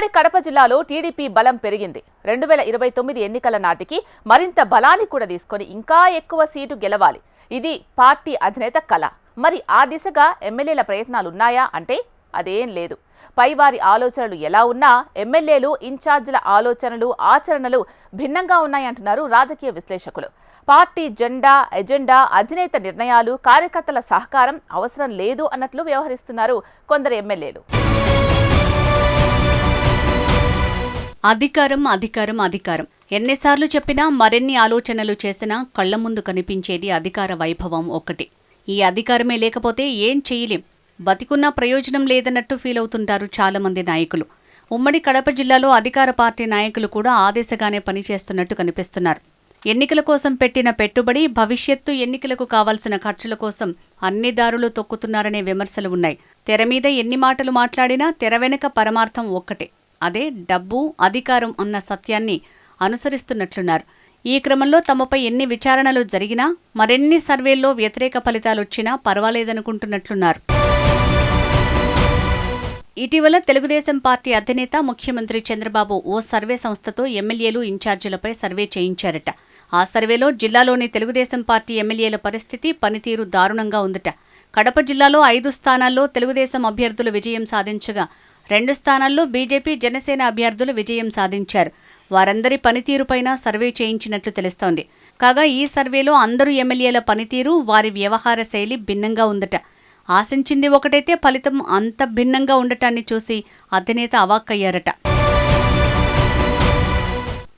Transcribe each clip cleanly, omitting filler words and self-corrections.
ఉమ్మడి కడప జిల్లాలో టీడీపీ బలం పెరిగింది. 2029 ఎన్నికల నాటికి మరింత బలాన్ని కూడా తీసుకొని ఇంకా ఎక్కువ సీటు గెలవాలి. ఇది పార్టీ అధినేత కల. మరి ఆ దిశగా ఎమ్మెల్యేల ప్రయత్నాలున్నాయా అంటే అదేం లేదు. పైవారి ఆలోచనలు ఎలా ఉన్నా ఎమ్మెల్యేలు ఇన్ఛార్జీల ఆలోచనలు ఆచరణలు భిన్నంగా ఉన్నాయంటున్నారు రాజకీయ విశ్లేషకులు. పార్టీ జెండా ఎజెండా అధినేత నిర్ణయాలు కార్యకర్తల సహకారం అవసరం లేదు అన్నట్లు వ్యవహరిస్తున్నారు కొందరు ఎమ్మెల్యేలు. అధికారం అధికారం అధికారం ఎన్నిసార్లు చెప్పినా మరెన్ని ఆలోచనలు చేసినా కళ్ల ముందు కనిపించేది అధికార వైభవం ఒక్కటి. ఈ అధికారమే లేకపోతే ఏం చెయ్యలేం, బతికున్నా ప్రయోజనం లేదన్నట్టు ఫీల్ అవుతుంటారు చాలామంది నాయకులు. ఉమ్మడి కడప జిల్లాలో అధికార పార్టీ నాయకులు కూడా ఆ దిశగానే పనిచేస్తున్నట్టు కనిపిస్తున్నారు. ఎన్నికల కోసం పెట్టిన పెట్టుబడి, భవిష్యత్తు ఎన్నికలకు కావాల్సిన ఖర్చుల కోసం అన్ని దారులు తొక్కుతున్నారనే విమర్శలు ఉన్నాయి. తెర మీద ఎన్ని మాటలు మాట్లాడినా తెర వెనుక పరమార్థం ఒక్కటే, అదే డబ్బు అధికారం అన్న సత్యాన్ని అనుసరిస్తున్నట్లున్నారు. ఈ క్రమంలో తమపై ఎన్ని విచారణలు జరిగినా మరెన్ని సర్వేల్లో వ్యతిరేక ఫలితాలొచ్చినా పర్వాలేదనుకుంటున్నట్లున్నారు. ఇటీవల తెలుగుదేశం పార్టీ అధినేత ముఖ్యమంత్రి చంద్రబాబు ఓ సర్వే సంస్థతో ఎమ్మెల్యేలు ఇన్ఛార్జీలపై సర్వే చేయించారట. ఆ సర్వేలో జిల్లాలోని తెలుగుదేశం పార్టీ ఎమ్మెల్యేల పరిస్థితి, పనితీరు దారుణంగా ఉందట. కడప జిల్లాలో 5 స్థానాల్లో తెలుగుదేశం అభ్యర్థులు విజయం సాధించగా 2 స్థానాల్లో బీజేపీ జనసేన అభ్యర్థులు విజయం సాధించారు. వారందరి పనితీరుపైన సర్వే చేయించినట్లు తెలుస్తోంది. కాగా ఈ సర్వేలో అందరూ ఎమ్మెల్యేల పనితీరు, వారి వ్యవహార శైలి భిన్నంగా ఉందట. ఆశించింది ఒకటైతే ఫలితం అంత భిన్నంగా ఉండటాన్ని చూసి అధినేత అవాక్కయ్యారట.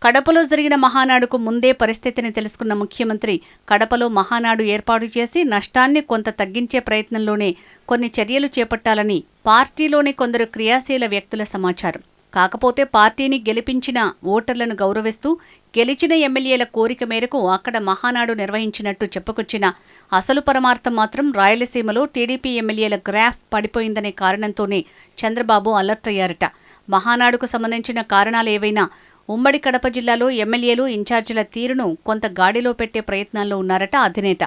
కడపలో జరిగిన మహానాడుకు ముందే పరిస్థితిని తెలుసుకున్న ముఖ్యమంత్రి కడపలో మహానాడు ఏర్పాటు చేసి నష్టాన్ని కొంత తగ్గించే ప్రయత్నంలోనే కొన్ని చర్యలు చేపట్టాలని పార్టీలోని కొందరు క్రియాశీల వ్యక్తుల సమాచారం. కాకపోతే పార్టీని గెలిపించిన ఓటర్లను గౌరవిస్తూ గెలిచిన ఎమ్మెల్యేల కోరిక మేరకు అక్కడ మహానాడు నిర్వహించినట్టు చెప్పుకొచ్చిన అసలు పరమార్థం మాత్రం రాయలసీమలో టీడీపీ ఎమ్మెల్యేల గ్రాఫ్ పడిపోయిందనే కారణంతోనే చంద్రబాబు అలర్ట్ అయ్యారట. మహానాడుకు సంబంధించిన కారణాలేవైనా ఉమ్మడి కడప జిల్లాలో ఎమ్మెల్యేలు ఇన్ఛార్జీల తీరును కొంత గాడిలో పెట్టే ప్రయత్నాల్లో ఉన్నారట అధినేత.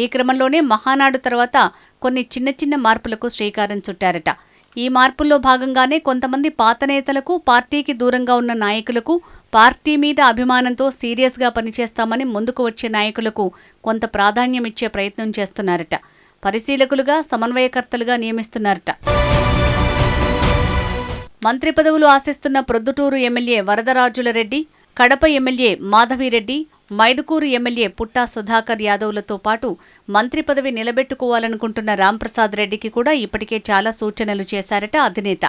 ఈ క్రమంలోనే మహానాడు తర్వాత కొన్ని చిన్న చిన్న మార్పులకు శ్రీకారం చుట్టారట. ఈ మార్పుల్లో భాగంగానే కొంతమంది పాత నేతలకు, పార్టీకి దూరంగా ఉన్న నాయకులకు, పార్టీ మీద అభిమానంతో సీరియస్గా పనిచేస్తామని ముందుకు వచ్చే నాయకులకు కొంత ప్రాధాన్యమిచ్చే ప్రయత్నం చేస్తున్నారట. పరిశీలకులుగా, సమన్వయకర్తలుగా నియమిస్తున్నారట. మంత్రి పదవులు ఆశిస్తున్న Proddatur MLA Varadarajulu Reddy, Kadapa MLA Madhavi Reddy, Mydukur MLA Putta Sudhakar యాదవ్లతో పాటు మంత్రి పదవి నిలబెట్టుకోవాలనుకుంటున్న రాంప్రసాద్ రెడ్డికి కూడా ఇప్పటికే చాలా సూచనలు చేశారట అధినేత.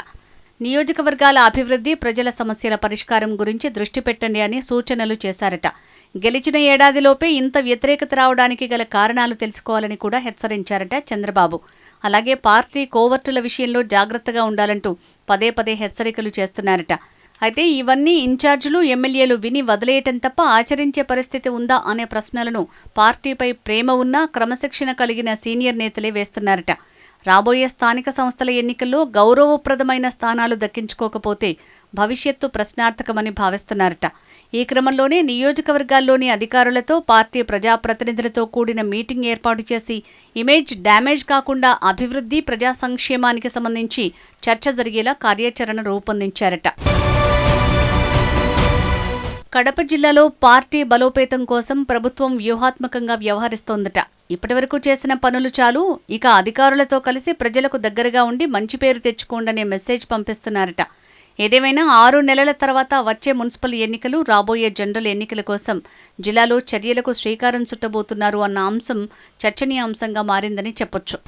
నియోజకవర్గాల అభివృద్ధి, ప్రజల సమస్యల పరిష్కారం గురించి దృష్టి పెట్టండి అని సూచనలు చేశారట. గెలిచిన ఏడాదిలోపే ఇంత వ్యతిరేకత రావడానికి గల కారణాలు తెలుసుకోవాలని కూడా హెచ్చరించారట చంద్రబాబు. అలాగే పార్టీ కోవర్టుల విషయంలో జాగ్రత్తగా ఉండాలంటూ పదే పదే హెచ్చరికలు చేస్తున్నారట. అయితే ఇవన్నీ ఇన్ఛార్జీలు, ఎమ్మెల్యేలు విని వదిలేయటం తప్ప ఆచరించే పరిస్థితి ఉందా అనే ప్రశ్నలను పార్టీపై ప్రేమ ఉన్నా, క్రమశిక్షణ కలిగిన సీనియర్ నేతలే వేస్తున్నారట. రాబోయే స్థానిక సంస్థల ఎన్నికల్లో గౌరవప్రదమైన స్థానాలు దక్కించుకోకపోతే భవిష్యత్తు ప్రశ్నార్థకమని భావిస్తున్నారట. ఈ క్రమంలోనే నియోజకవర్గాల్లోని అధికారులతో, పార్టీ ప్రజాప్రతినిధులతో కూడిన మీటింగ్ ఏర్పాటు చేసి ఇమేజ్ డ్యామేజ్ కాకుండా అభివృద్ధి, ప్రజా సంక్షేమానికి సంబంధించి చర్చ జరిగేలా కార్యాచరణ రూపొందించారట. కడప జిల్లాలో పార్టీ బలోపేతం కోసం ప్రభుత్వం వ్యూహాత్మకంగా వ్యవహరిస్తోందట. ఇప్పటివరకు చేసిన పనులు చాలు, ఇక అధికారులతో కలిసి ప్రజలకు దగ్గరగా ఉండి మంచి పేరు తెచ్చుకోండనే మెసేజ్ పంపిస్తున్నారట. ఏదేమైనా 6 నెలల తర్వాత వచ్చే మున్సిపల్ ఎన్నికలు, రాబోయే జనరల్ ఎన్నికల కోసం జిల్లాలో చర్యలకు శ్రీకారం చుట్టబోతున్నారు అన్న అంశం చర్చనీయాంశంగా మారిందని చెప్పొచ్చు.